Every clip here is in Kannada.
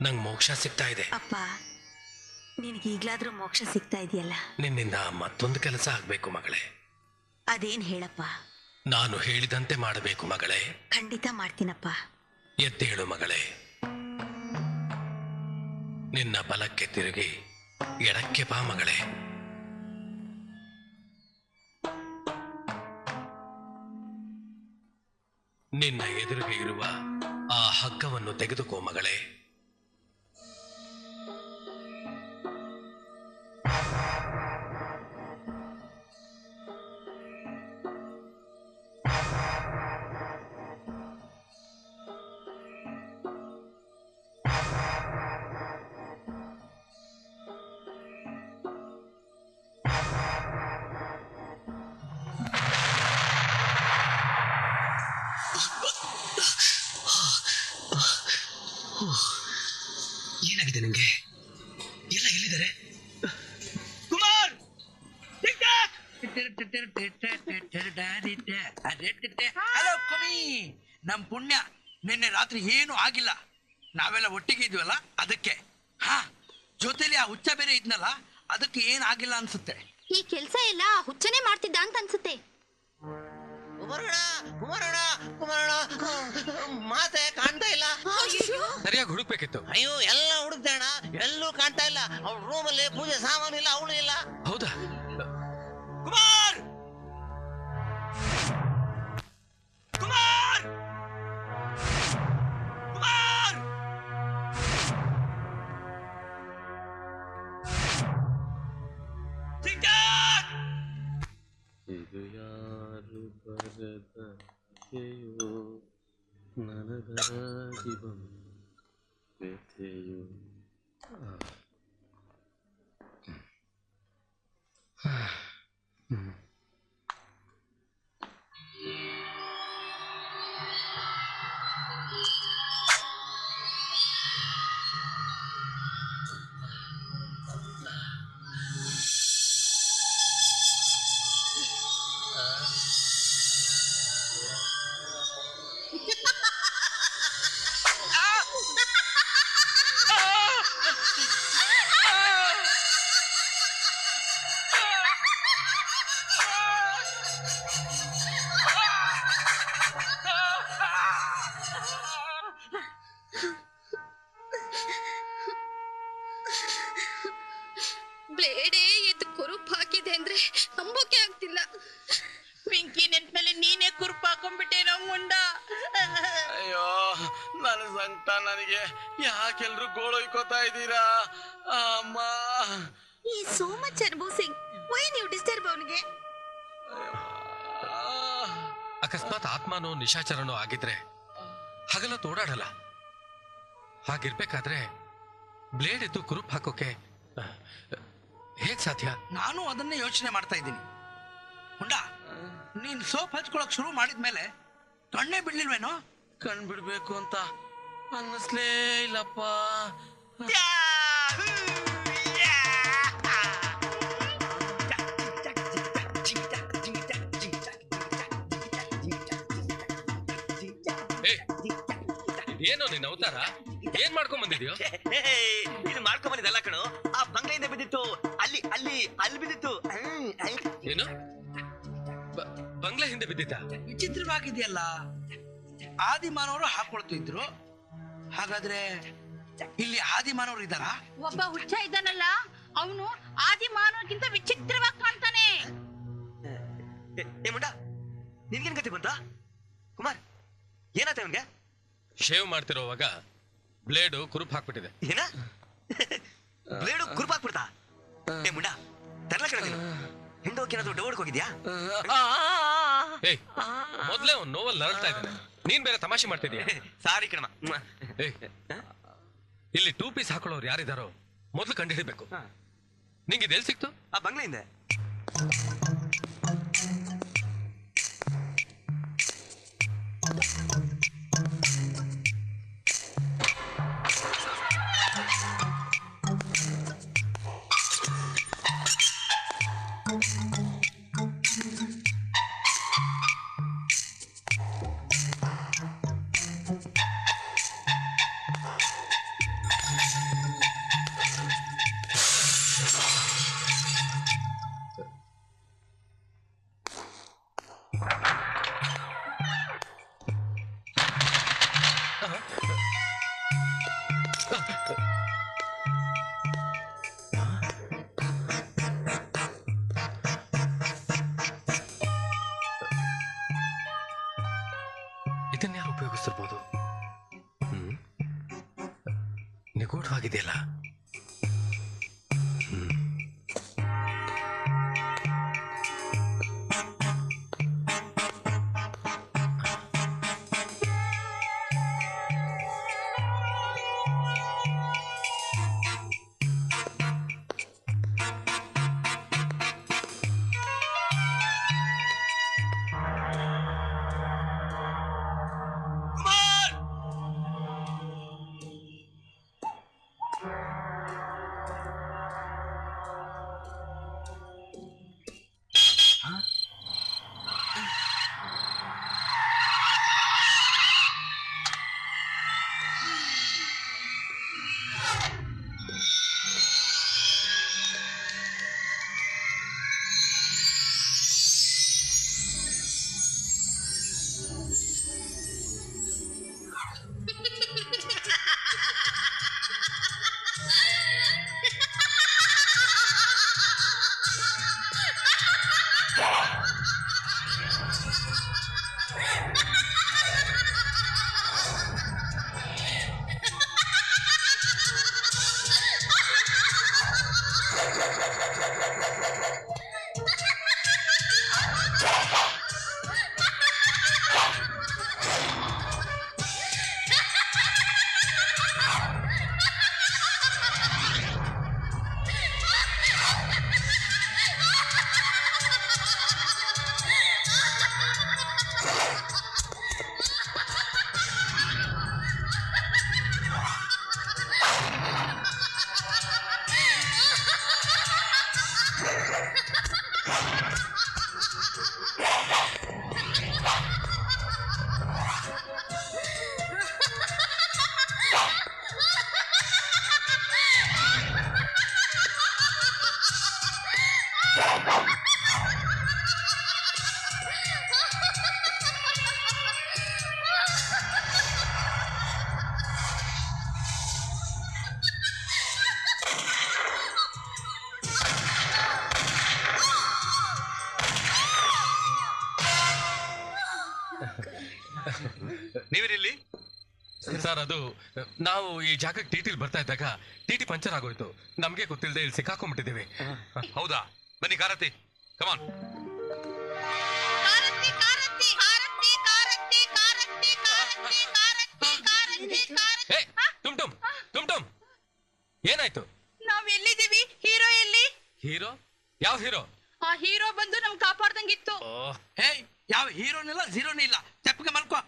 ನಂಗೆ ಮೋಕ್ಷ ಸಿಗ್ತಾ ಇದೆ. ಅಪ್ಪ, ನಿನಗೆ ಈಗ್ಲಾದ್ರೂ ಮೋಕ್ಷ ಸಿಗ್ತಾ ಇದೆಯಲ್ಲ. ನಿನ್ನಿಂದ ಮತ್ತೊಂದು ಕೆಲಸ ಆಗ್ಬೇಕು ಮಗಳೇ. ಅದೇನ್ ಹೇಳಪ್ಪ. ನಾನು ಹೇಳಿದಂತೆ ಮಾಡಬೇಕು ಮಗಳೇ. ಖಂಡಿತ ಮಾಡ್ತೀನಪ್ಪ. ಎದ್ದೇಳು ಮಗಳೇ. ನಿನ್ನ ಬಲಕ್ಕೆ ತಿರುಗಿ ಎಡಕ್ಕೆ ಬಾ ಮಗಳೇ. ನಿನ್ನ ಎದುರಿಗೆ ಇರುವ ಆ ಹಗ್ಗವನ್ನು ತೆಗೆದುಕೋ ಮಗಳೇ. ಏನಾಗಿದೆ ನಿಂಗೆ? ಎಲ್ಲ ಎಲ್ಲಿದ್ದಾರೆ? ಕುಮಾರ್! ಹಲೋ ಕುಮಿ, ನಮ್ ಪುಣ್ಯ ನಿನ್ನೆ ರಾತ್ರಿ ಏನು ಆಗಿಲ್ಲ. ನಾವೆಲ್ಲ ಒಟ್ಟಿಗೆ ಇದ್ವಲ್ಲ ಅದಕ್ಕೆ. ಹಾ, ಜೊತೆಲಿ ಆ ಹುಚ್ಚ ಬೇರೆ ಇದ್ನಲ್ಲ, ಅದಕ್ಕೆ ಏನ್ ಆಗಿಲ್ಲ ಅನ್ಸುತ್ತೆ. ಈ ಕೆಲ್ಸ ಎಲ್ಲ ಹುಚ್ಚನೆ ಮಾಡ್ತಿದ್ದ ಅಂತ ಅನ್ಸುತ್ತೆ. ಮಾತೆ ಕಾಣ್ತಾ ಇಲ್ಲ. ಸರಿಯಾಗಿ ಹುಡುಕ್ಬೇಕಿತ್ತು. ಅಯ್ಯೋ, ಎಲ್ಲ ಹುಡುಕ್ದೆ ಅಣ್ಣ, ಎಲ್ಲೂ ಕಾಣ್ತಾ ಇಲ್ಲ. ಅವ್ಳ ರೂಮಲ್ಲಿ ಪೂಜೆ ಸಾಮಾನು ಇಲ್ಲ, ಅವಳು ಇಲ್ಲ. ಹೌದಾ? ಕುಮಾರ್! ಕುಮಾರ್! ಕುಮಾರ್! ಸಿಕ್ಕಾರ್! ಇದು ಯಾರು ಬರದ ಕಥೆಯೋ, ನನಗಾಗಿ ಬಂದ ವ್ಯಥೆಯೋ. ಬ್ಲೇಡೇ ಎದ್ದು ಕುರುಪ್ ಹಾಕಿದೆ ಅಂದ್ರೆ ನಂಬೋಕೆ ಆಗ್ತಿಲ್ಲ. ಪಿಂಕಿ ನೆನ್ಪಲ್ಲಿ ನೀನೇ ಕುರುಪ್ ಹಾಕೊಂಡ್ಬಿಟ್ಟೇನೋ ಮುಂಡ. ಅಯ್ಯೋ, ನನ್ನ ಸಂಕಟ ನನಗೆ. ಯಾಕೆಲ್ರು ಗೋಳೊಯ್ಕೋತಾ ಇದ್ದೀರಾ? ಅಮ್ಮ, ಈ ಸೋ ಮಚ್ ಸಿಂಗ್, ವೈ ನೀವು ಡಿಸ್ಟರ್ಬ್ ಅವನಿಗೆ? ಅಕಸ್ಮಾತ್ ಆತ್ಮನೋ ನಿಶಾಚರನೋ ಆಗಿದ್ರೆ ಹಗಲೊತ್ತು ಓಡಾಡಲ್ಲ. ಹಾಗಿರ್ಬೇಕಾದ್ರೆ ಬ್ಲೇಡ್ ಎದ್ದು ಕುರುಪ್ ಹಾಕೋಕೆ ಹೇಗ್ ಸಾಧ್ಯ? ನಾನು ಅದನ್ನೇ ಯೋಚನೆ ಮಾಡ್ತಾ ಇದ್ದೀನಿ. ಮುಂಡ, ನೀನ್ ಸೋಪ್ ಹಚ್ಕೊಳಕ್ ಶುರು ಮಾಡಿದ್ಮೇಲೆ ಕಣ್ಣೇ ಬಿಡ್ಲಿಲ್ವೇನೋ? ಕಣ್ ಬಿಡ್ಬೇಕು ಅಂತ ಅನ್ನಿಸ್ಲೇ ಇಲ್ಲಪ್ಪ. ಏನೋ ನಿನ್ನ ಅವತಾರ? ಏನ್ ಮಾಡ್ಕೊಂಡ್ ಬಂದಿದ್ಯೋ? ಇದು ಮಾಡ್ಕೊಂಡ್ ಬಂದಿದ್ದಲ್ಲ ಕಣು, ಆ ಬಂಗ್ಲೆಯಿಂದ ಬಿದ್ದಿತ್ತು. ಅಲ್ಲಿ ಅಲ್ಲಿ ಅಲ್ಲಿ ಬಿದ್ದಿತ್ತು. ಏನು ಬಂಗ್ಲೆ ಹಿಂದೆ ಬಿದ್ದಿದ್ದ? ವಿಚಿತ್ರವಾಗಿದೆಯಲ್ಲ. ಆದಿಮಾನವರು ಹಾಕೊಳ್ತಿದ್ರು. ಹಾಗಾದ್ರೆ ಇಲ್ಲಿ ಆದಿಮಾನವರು ಇದ್ದಾರಾ? ಒಬ್ಬ ಹುಚ್ಚ ಇದ್ದಾನಲ್ಲ, ಅವನು ಆದಿಮಾನವರಿಗಿಂತ ವಿಚಿತ್ರವಾಗಿ ಕಾಣ್ತಾನೆ. ಏ ಮುಂಡ, ನಿನ್ಗೇನ್ ಗತಿ ಬಂತ? ಕುಮಾರ್, ಏನಾಯ್ತು ಅವನ್ಗೆ? ಶೇವ್ ಮಾಡ್ತಿರೋವಾಗ ಬ್ಲೇಡು ಕುರುಪ್ ಹಾಕ್ಬಿಟ್ಟಿದೆ. ಏನ? ಬ್ಲೇಡು ಕುರುಪ್ ಹಾಕ್ಬಿಡ್ತಾ? ಏ ಮುಂಡ, ತರ್ಲ ಕಣ ನೀನು. ಹಿಂಡೋಕೇನಾದ್ರು ಡೌಡ್ಕ್ ಹೋಗಿದ್ಯಾ? ಏಯ್, ಮೊದ್ಲೇ ಅವ್ನು ನೋವಲ್ಲಿ ನರಳ್ತಾ ಇದ್ದಾನೆ, ನೀನ್ ಬೇರೆ ತಮಾಷೆ ಮಾಡ್ತಿದ್ಯಾ? ಸಾರಿ ಕಣಮ್ಮ. ಏಯ್, ಇಲ್ಲಿ 2 ಪೀಸ್ ಹಾಕೊಳ್ಳೋರು ಯಾರಿದಾರೋ ಮೊದ್ಲು ಕಂಡುಹಿಡಿಬೇಕು. ನಿಂಗೆ ಇದೆಲ್ಲಿ ಸಿಕ್ತು? ಆ ಬಂಗ್ಲೆಯಿಂದ. ಇದನ್ಯಾರು ಉಪಯೋಗಿಸ್ತಿರ್ಬೋದು? ನಿಗೂಢವಾಗಿದೆಯಲ್ಲ. ನೀವೇನಿಲ್ಲಿ ಸರ್? ಅದು ನಾವು ಈ ಜಾಗಕ್ಕೆ ಟಿಟಿಲ್ ಬರ್ತಾ ಇದ್ದಾಗ ಟಿಟಿ ಪಂಚರ್ ಆಗೋಯ್ತು. ನಮ್ಗೆ ಗೊತ್ತಿಲ್ಲದೆ ಇಲ್ಲಿ ಸಿಕ್ಕಾಕೊಂಡ್ಬಿಟ್ಟಿದ್ದೀವಿ. ಹೌದಾ? ಬನ್ನಿ ಕಾರತಿ, ಕಮಾನ್. ಟುಮ್ ಟುಮ್ ಟುಮ್ ಟುಮ್, ಏನಾಯ್ತು? ನಾವ್ ಎಲ್ಲಿದ್ದೀವಿ? ಹೀರೋ ಎಲ್ಲಿ? ಹೀರೋ? ಯಾವ ಹೀರೋ? ಆ ಹೀರೋ ಬಂದು ನಮ್ ಕಾಪಾಡ್ದಂಗಿತ್ತು. ಏಯ್, ಯಾವ ಹೀರೋನಿಲ್ಲ ಝೀರೋನೇ ಇಲ್ಲ. ತೆಪ್ಪಗೆ ಮಲ್ಕೋ.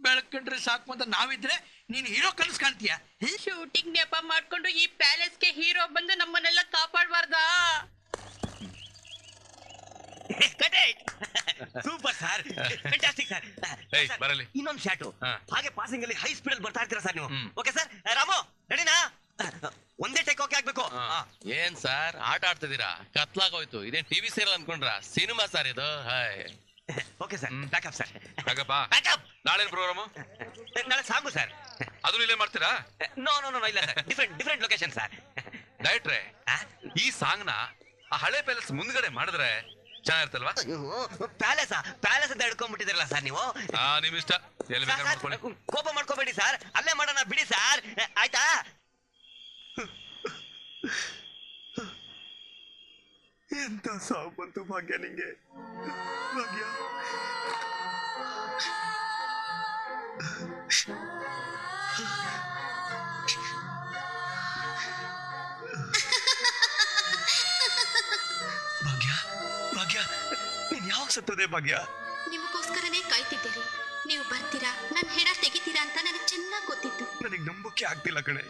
ಬೆಳಕಂಡ್ರೆ ಸಾಕು ಅಂತ ನಾವಿದ್ರೆ ನೀನ್ ಹೀರೋ ಕನಸ್ ಕಾಣ್ತೀಯ. ಶೂಟಿಂಗ್ ನೆಪ ಮಾಡ್ಕೊಂಡು ಈ ಪ್ಯಾಲೇಸ್ಗೆ ಹೀರೋ ಬಂದು ನಮ್ಮನ್ನೆಲ್ಲ ಕಾಪಾಡಬಾರ್ದಾ? Super sir, fantastic sir. ಬರಲಿ ಇನ್ನೊಂದು ಶಾಟು. ಹಾಗೆ ಪಾಸಿಂಗ್ ಅಲ್ಲಿ ಹೈ ಸ್ಪೀಡ್ ಅಲ್ಲಿ ಬರ್ತಾ ಇರ್ತೀರಾ ಸರ್ ನೀವು? Okay sir. ರಾಮು ರೆಡಿನಾ? ಒಂದೇ ಟೇಕ್ ಓಕೆ ಆಗ್ಬೇಕು. ಏನ್ ಸರ್ ಆಟ ಆಡ್ತಿದ್ದೀರಾ? ಕತ್ಲಾಗೋಯ್ತು. ಇದೇನ್ ಟಿವಿ ಸೀರಿಯಲ್ ಅನ್ಕೊಂಡ್ರ? ಸಿನಿಮಾ ಸರ್ ಇದು. Okay sir, backup sir. Backup. ನಾಳೆ ಪ್ರೋಗ್ರಾಮು? ನಾಳೆ ಸಾಂಗು ಸರ್. ಅದು ಇಲ್ಲೇ ಮಾಡ್ತೀರಾ? ನೋ ನೋ ನೋ, ಇಲ್ಲ ಸರ್, ಡಿಫ್ರೆಂಟ್ ಲೊಕೇಶನ್ ಸರ್. ಡೈರೆಕ್ಟ್ರೆ, ಈ ಸಾಂಗ್ ನ ಆ ಹಳೆ ಪ್ಯಾಲೇಸ್ ಮುಂದ್ಗಡೆ ಮಾಡಿದ್ರೆ ಚೆನ್ನಾಗಿರ್ತಲ್ವಾ? ಪ್ಯಾಲೇಸ್ ಅಂತ ಹಿಡ್ಕೊಂಡ್ಬಿಟ್ಟಿದ್ರಲ್ಲ ಸರ್ ನೀವು. ನಿಮ್ ಇಷ್ಟ, ಎಲ್ಲಿ ಬೇಕಾದ್ರೆ ಮಾಡ್ಕೊಳ್ಳಿ. ಕೋಪ ಮಾಡ್ಕೋಬೇಡಿ ಸರ್, ಅಲ್ಲೇ ಮಾಡೋಣ ಬಿಡಿ ಸರ್. ಆಯ್ತಾ? ಎಂತ ಸಾವು ಬಂತು ಭಾಗ್ಯ ನಿಂಗೆ. ಭಾಗ್ಯ ಭಾಗ್ಯ ಭಾಗ್ಯ, ನೀನ್ ಯಾವಾಗ ಸತ್ತದೆ ಭಾಗ್ಯ? ನಿಮಗೋಸ್ಕರನೇ ಕಾಯ್ತಿದ್ದೇನೆ. ನೀವು ಬರ್ತೀರಾ, ನನ್ನ ಹೆಣ ತೆಗಿತೀರಾ ಅಂತ ನನಗೆ ಚೆನ್ನಾಗಿ ಗೊತ್ತಿತ್ತು. ನನಗೆ ನಂಬಕ್ಕೆ ಆಗ್ತಿಲ್ಲ ಕಣೆ.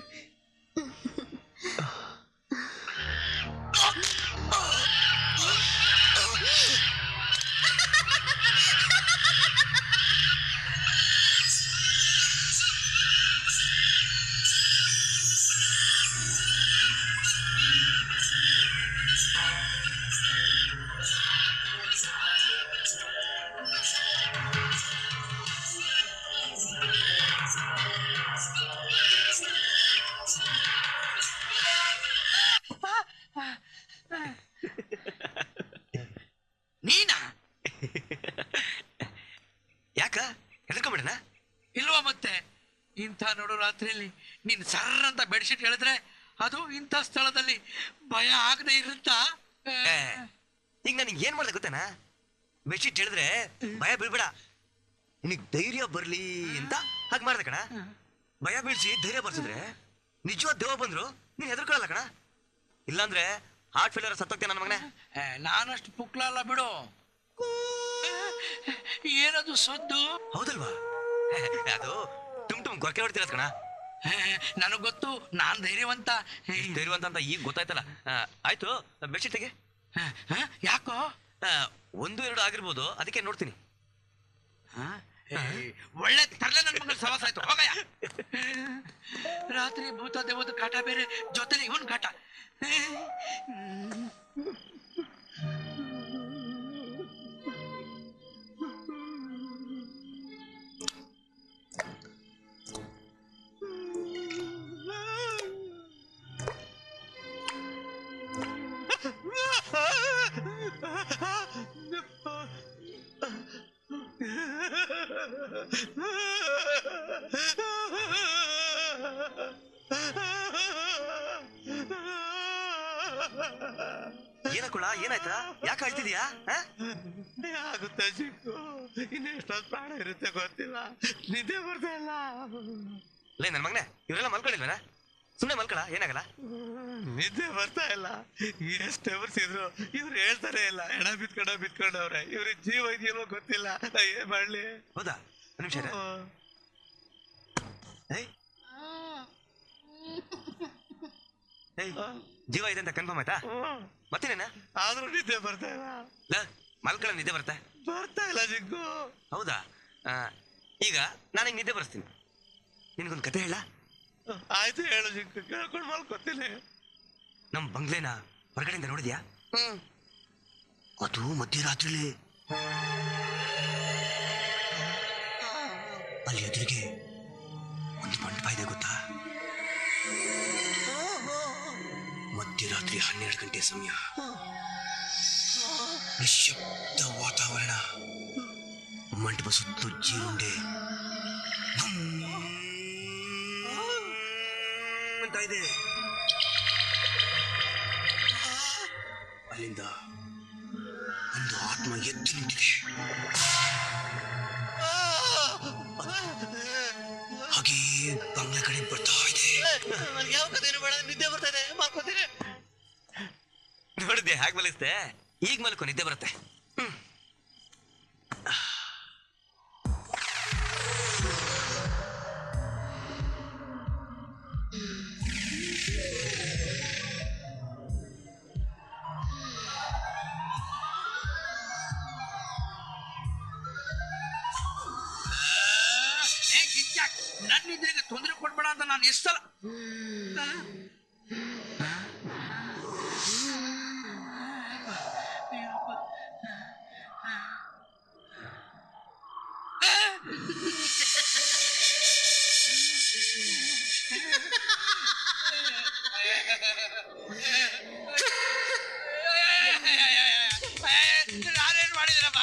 ಇಂಥ ನೋಡು ರಾತ್ರಿಯಲ್ಲಿ ನೀನ್ ಸರ್ರ ಅಂತ ಬೆಡ್ಶೀಟ್ ಹೇಳಿದ್ರೆ ಅದು ಇಂಥ ಸ್ಥಳದಲ್ಲಿ ಭಯ ಆಗದೆ ಇರುತ್ತಾ? ಈಗ ನನಗೆ ಏನ್ ಮಾಡ್ದೆ ಗೊತ್ತೇನಾ? ಬೆಡ್ಶೀಟ್ ಹೇಳಿದ್ರೆ ಭಯ ಬೀಳ್ಬೇಡ, ನಿನಗ್ ಧೈರ್ಯ ಬರ್ಲಿ ಅಂತ ಹಾಗೆ ಮಾಡ್ದೆ ಕಣ. ಭಯ ಬೀಳ್ಸಿ ಧೈರ್ಯ ಬರ್ಸಿದ್ರೆ ನಿಜವಾದ ದೇವ ಬಂದ್ರು ನೀನ್ ಹೆದರ್ಕೊಳ್ಳಲ್ಲ ಕಣ. ಇಲ್ಲಾಂದ್ರೆ ಹಾರ್ಟ್ ಫೇಲಿಯರ್ ಸತ್ತೋಗ್ತೇ ನನ್ನ ಮಗನೇ. ನಾನಷ್ಟು ಪುಕ್ಲ ಅಲ್ಲ ಬಿಡು. ಏನದು ಸದ್ದು? ಹೌದಲ್ವಾ? ಅದು ಟುಮ್ ಗೊರಕೆ ಹೊಡ್ತಿರೋದ್ ಕಣ. ನನಗ್ ಗೊತ್ತು, ನಾನ್ ಧೈರ್ಯವಂತ. ಧೈರ್ಯವಂತ ಅಂತ ಈಗ ಗೊತ್ತಾಯ್ತಲ್ಲ. ಆಯ್ತು, ಬೆಡ್ಶೀಟ್ ತೆಗೆ. ಯಾಕೋ? 1-2 ಆಗಿರ್ಬೋದು, ಅದಕ್ಕೆ ನೋಡ್ತೀನಿ. ಒಳ್ಳೆ ತರಲೆ ನನ್ನ ಮಗಳು ಸವಾಸ ಆಯ್ತು. ಹೋಗಯ್ಯ. ರಾತ್ರಿ ಭೂತ ದೇವದ ಕಾಟ ಬೇರೆ, ಜೊತೆಲಿ ಇವನ್ ಕಾಟ. ಏನಕ್ಕುಳ, ಏನಾಯ್ತಾ? ಯಾಕೆ ಅಳ್ತಿದ್ಯಾ? ಆಗುತ್ತೆ ಚಿಕ್ಕು, ಇನ್ನೆಷ್ಟೊಂದು ಪ್ರಾಣ ಇರುತ್ತೆ ಗೊತ್ತಿಲ್ಲ, ನಿದ್ದೆ ಬರ್ತಾ ಇಲ್ಲ. ಲೇ ನನ್ ಮಗನೇ, ಇವರೆಲ್ಲ ಮಲ್ಕೊಂಡಿಲ್ವೇನ? ಸುಮ್ಮನೆ ಮಲ್ಕೊಳ, ಏನಾಗಲ್ಲ. ನಿದ್ದೆ ಬರ್ತಾ ಇಲ್ಲ. ಎಷ್ಟು ಎವರ್ಸಿದ್ರು ಇವ್ರು ಹೇಳ್ತಾರೆ ಇಲ್ಲ. ಎಣ ಬಿತ್ಕೊಂಡವ್ರೆ. ಇವ್ರಿಗೆ ಜೀವ ಇದೆಯಲ್ಲೋ ಗೊತ್ತಿಲ್ಲ, ಏನ್ ಮಾಡ್ಲಿ? ಹೌದಾ? ಒಂದು ನಿಮಿಷ. ಜೀವ ಇದೆ ಅಂತ ಕನ್ಫರ್ಮ್ ಆಯ್ತಾ? ಮತ್ತೇನೇನ? ಆದ್ರೂ ನಿದ್ದೆ ಬರ್ತಾ ಇಲ್ಲ. ಮಲ್ಕೊಳ ನಿದ್ದೆ ಬರ್ತಾ ಇಲ್ಲ ಜಿಗ್ಗು. ಹೌದಾ? ಈಗ ನಾನೀಗ ನಿದ್ದೆ ಬರ್ಸ್ತೀನಿ. ನಿನ್ಗೊಂದು ಕತೆ ಹೇಳ? ಆಯ್ತು, ಹೇಳು ಜಿಗ್ಗು, ಕೇಳ್ಕೊಂಡು ಮಲ್ಕೊತೀನಿ. ನಮ್ ಬಂಗ್ಲೆನ ಹೊರಗಡೆಯಿಂದ ನೋಡಿದ್ಯಾ? ಅದು ಮಧ್ಯರಾತ್ರಿಲಿ ಅಲ್ಲಿ ಎದುರಿಗೆ ಒಂದು ಮಂಟಪ ಇದೆ ಗೊತ್ತಾ? ಮಧ್ಯರಾತ್ರಿ 12 ಗಂಟೆ ಸಮಯ, ನಿಶ್ಶಬ್ದ ವಾತಾವರಣ, ಮಂಟಪ ಸುತ್ತಲೂ ಜೀರುಂಡೆ ಅಂತ ಇದೆ. ಅಲ್ಲಿಂದ ಒಂದು ಆತ್ಮ ಎದ್ದು ನಿಂತಿದೆ. ಹಾಗೇ ಬಂಗ್ಲೆ ಕಡೆ ಬರ್ತಾ ಇದೆ. ಯಾವ ಕಥೆನೂ ಬೇಡ, ನಿದ್ದೆ ಬರ್ತಾ ಇದೆ, ಮಲ್ಕೋತೀನಿ. ನೋಡಿದ್ದೆ ಹೇಗೆ ಮಲಗಿಸ್ದೆ? ಈಗ ಮಲ್ಕೊ, ನಿದ್ದೆ ಬರುತ್ತೆ. ನನ್ನ ನಿದ್ರೆಗೆ ತೊಂದರೆ ಕೊಡ್ಬೇಡ ಅಂತ ನಾನು ಎಷ್ಟಲ್ಲ. ನಾನೇನ್ ಮಾಡಿದ್ರಪ್ಪ?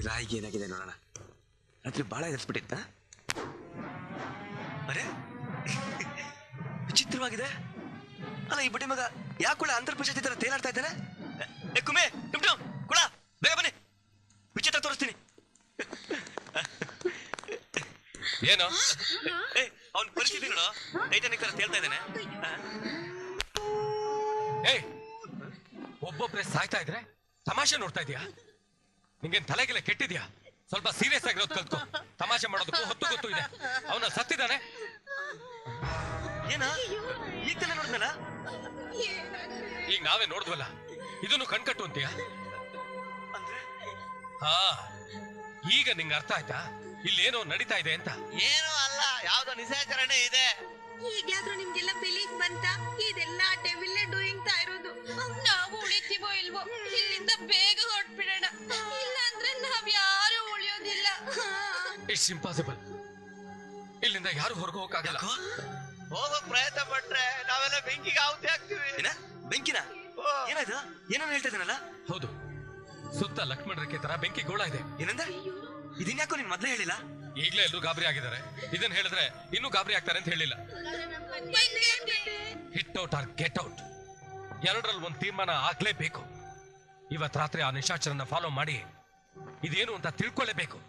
ರಾಯಿಗೆ ಏನಾಗಿದೆ ನೋಡೋಣ. ರಾತ್ರಿ ಬಹಳ ಎದುರಿಸ್ಬಿಟ್ಟಿತ್ತ? ಅರೆ ವಿಚಿತ್ರವಾಗಿದೆ ಅಲ್ಲ, ಈ ಬಡ್ಡಿ ಮಗ ಯಾಕುಳ ಅಂತರ್ಪಂಚಾಯತಿ ತರ ತೇಲಾಡ್ತಾ ಇದ್ದಾನೆ? ಕುಮೆ ಕುಳ, ಬೇಗ ಬನ್ನಿ, ವಿಚಿತ್ರ ತೋರಿಸ್ತೀನಿ. ಏನು ಅವನ ಪರಿಸ್ಥಿತಿಗಳು ಟೈಟಾನಿಕ್ ತರ ತೇಲ್ತಾ ಇದ್ದಾನೆ. ಏಯ್, ಒಬ್ಬೊಬ್ರೆ ಸಾಯ್ತಾ ಇದ್ರೆ ತಮಾಷೆ ನೋಡ್ತಾ ಇದೀಯಾ? ನಿಂಗೇನ್ ತಲೆಗೆಲ್ಲ ಕೆಟ್ಟಿದ್ಯಾ? ಸ್ವಲ್ಪ ಸೀರಿಯಸ್ ಆಗಿರೋದು ಕಲ್ತ್ಕೋ. ತಮಾಷೆ ಮಾಡೋದಕ್ಕೂ ಹೊತ್ತು ಗೊತ್ತು ಇದೆ. ಅವನ ಸತ್ತಿದ್ದಾನೆ. ಏನ ಈಗ ತಾನೇ ನೋಡಿದ್ನಲ್ಲ? ಈಗ ನಾವೇ ನೋಡಿದ್ವಲ್ಲ, ಇದನ್ನು ಕಣ್ಕಟ್ಟು ಅಂತೀಯ? ಹಾ, ಈಗ ನಿಂಗೆ ಅರ್ಥ ಆಯ್ತಾ ಇಲ್ಲೇನೋ ನಡೀತಾ ಇದೆ ಅಂತ? ಏನೋ ಅಲ್ಲ, ಯಾವ್ದೋ ನಿಶಾಚರಣೆ ಇದೆ. ಈಗ್ಲಾದ್ರೂ ನಿಮ್ಗೆಲ್ಲ ಬಿಲೀಫ್ ಬಂತ ಇದೆಲ್ಲ ಡೆವಿಲ್ ಡೂಯಿಂಗ್ ತಾ ಇರೋದು. ನಾವು ಉಳಿತೀವೋ ಇಲ್ವೋ ಇಲ್ಲಿಂದ ಬೇಗ ಹೊರಟ್ಬಿಡೋಣ, ಇಲ್ಲ ಅಂದ್ರೆ ನಾವ್ ಯಾರು ಉಳಿಯೋದಿಲ್ಲ. It's impossible. ಇಲ್ಲಿಂದ ಯಾರು ಹೊರಗೆ ಹೋಗಕ್ಕಾಗಲ್ಲ. ಹೋಗೋ ಪ್ರಯತ್ನ ಪಟ್ರೆ ನಾವೆಲ್ಲ ಬೆಂಕಿಗೆ ಆಹುತಿ ಆಗ್ತೀವಿ. ಏನ ಬೆಂಕಿನ ಏನಾಯ್ತು? ಏನೋ ಹೇಳ್ತಾ ಇದ್ದಾನಲ್ಲ. ಹೌದು, ಸುತ್ತ ಲಕ್ಷ್ಮಣ ರೇಖೆ ತರ ಬೆಂಕಿ ಗೋಳ ಇದೆ. ಏನಂದ? ಇದನ್ಯಾಕೋ ನೀನ್ ಮೊದ್ಲೇ ಹೇಳಿಲ್ಲ? ಈಗ್ಲೇ ಎಲ್ಲರೂ ಗಾಬರಿ ಆಗಿದ್ದಾರೆ. ಇದನ್ನ ಹೇಳಿದ್ರೆ ಇನ್ನೂ ಗಾಬರಿ ಆಗ್ತಾರೆ ಅಂತ ಹೇಳಿಲ್ಲ. Hit out or get out, ಎರಡರಲ್ಲಿ ಒಂದು ತೀರ್ಮಾನ ಆಗ್ಲೇಬೇಕು. ಇವತ್ ರಾತ್ರಿ ಆ ನಿಶಾಚರನ್ನ ಫಾಲೋ ಮಾಡಿ ಇದೇನು ಅಂತ ತಿಳ್ಕೊಳ್ಳೇಬೇಕು.